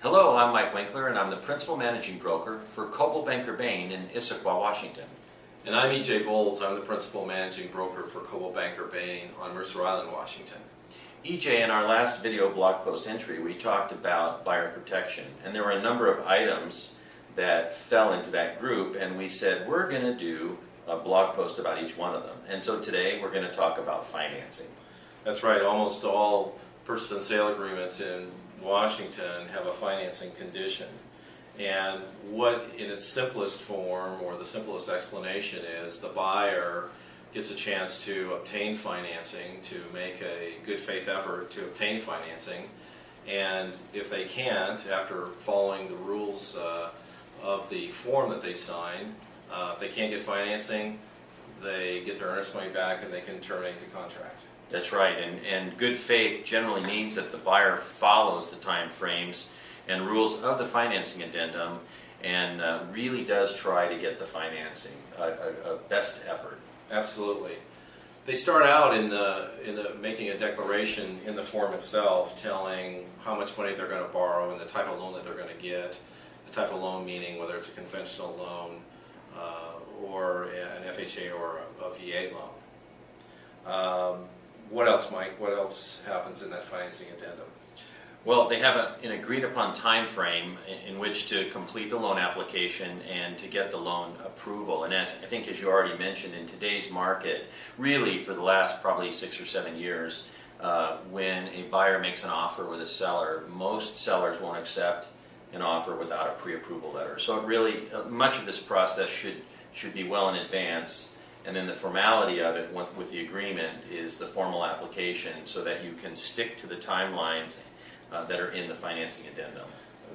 Hello, I'm Mike Winkler, and I'm the Principal Managing Broker for CBBain in Issaquah, Washington. And I'm E.J. Bowles. I'm the Principal Managing Broker for CBBain on Mercer Island, Washington. EJ, in our last video blog post entry, we talked about buyer protection, and there were a number of items that fell into that group, and we said we're going to do a blog post about each one of them. And so today we're going to talk about financing. That's right. Almost all purchase and sale agreements in Washington have a financing condition. And what, in its simplest form, or the simplest explanation, is the buyer gets a chance to obtain financing, to make a good faith effort to obtain financing, and if they can't, after following the rules of the form that they sign, if they can't get financing, they get their earnest money back and they can terminate the contract. That's right, and good faith generally means that the buyer follows the time frames and rules of the financing addendum and really does try to get the financing, a best effort. Absolutely. They start out in the making a declaration in the form itself, telling how much money they're going to borrow and the type of loan that they're going to get. The type of loan meaning whether it's a conventional loan or an FHA or a VA loan. What else, Mike? What else happens in that financing addendum? Well, they have an agreed upon time frame in which to complete the loan application and to get the loan approval. And as I think, as you already mentioned, in today's market, really for the last probably 6 or 7 years, when a buyer makes an offer with a seller, most sellers won't accept an offer without a pre-approval letter. So it really, much of this process should be well in advance. And then the formality of it with the agreement is the formal application so that you can stick to the timelines that are in the financing addendum.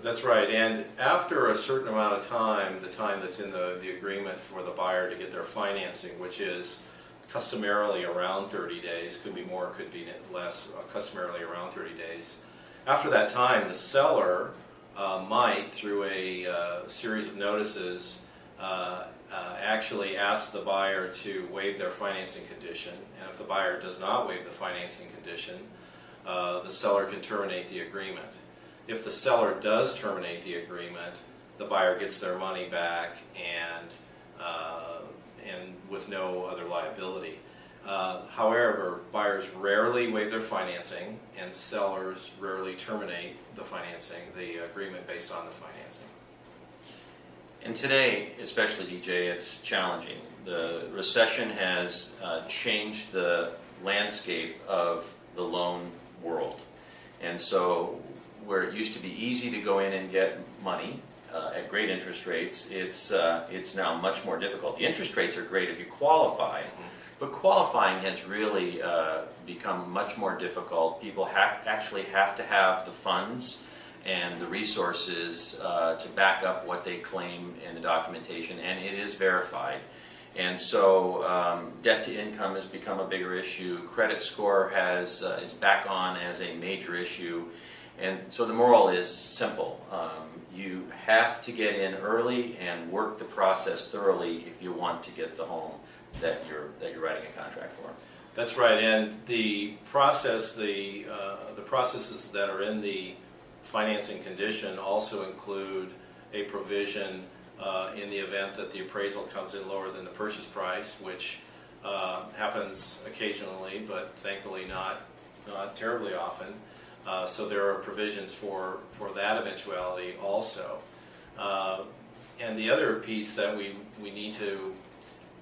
That's right, and after a certain amount of time, the time that's in the agreement for the buyer to get their financing, which is customarily around 30 days, could be more, could be less, customarily around 30 days. After that time, the seller might, through a series of notices, actually ask the buyer to waive their financing condition, and if the buyer does not waive the financing condition, the seller can terminate the agreement. If the seller does terminate the agreement, the buyer gets their money back and with no other liability. However, buyers rarely waive their financing and sellers rarely terminate the financing, the agreement based on the financing. And today, especially DJ, it's challenging. The recession has changed the landscape of the loan world. And so where it used to be easy to go in and get money at great interest rates, it's now much more difficult. The interest rates are great if you qualify, but qualifying has really become much more difficult. People actually have to have the funds and the resources to back up what they claim in the documentation, and it is verified. And so debt to income has become a bigger issue. Credit score is back on as a major issue. And so the moral is simple. You have to get in early and work the process thoroughly if you want to get the home that you're writing a contract for. That's right, and the process, the processes that are in the financing condition also include a provision in the event that the appraisal comes in lower than the purchase price, which happens occasionally, but thankfully not terribly often. So there are provisions for that eventuality also. And the other piece that we need to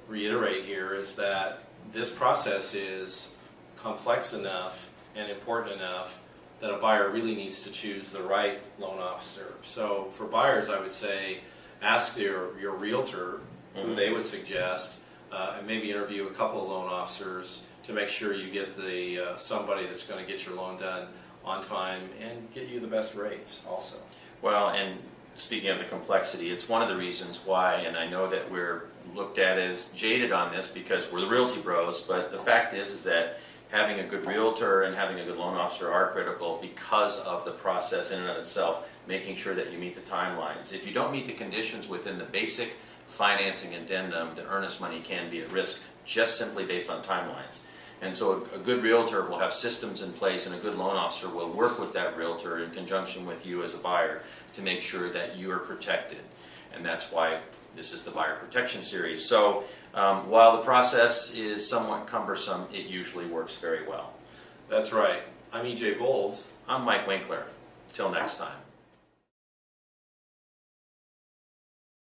reiterate here is that this process is complex enough and important enough that a buyer really needs to choose the right loan officer. So for buyers, I would say ask your realtor who they would suggest, and maybe interview a couple of loan officers to make sure you get the somebody that's going to get your loan done on time and get you the best rates also. Well, and speaking of the complexity, it's one of the reasons why, and I know that we're looked at as jaded on this because we're the realty bros, but the fact is that having a good realtor and having a good loan officer are critical because of the process in and of itself, making sure that you meet the timelines. If you don't meet the conditions within the basic financing addendum, the earnest money can be at risk just simply based on timelines. And so a good realtor will have systems in place, and a good loan officer will work with that realtor in conjunction with you as a buyer to make sure that you are protected. And that's why this is the Buyer Protection Series. So while the process is somewhat cumbersome, it usually works very well. That's right. I'm E.J. Bolds. I'm Mike Winkler. Till next time.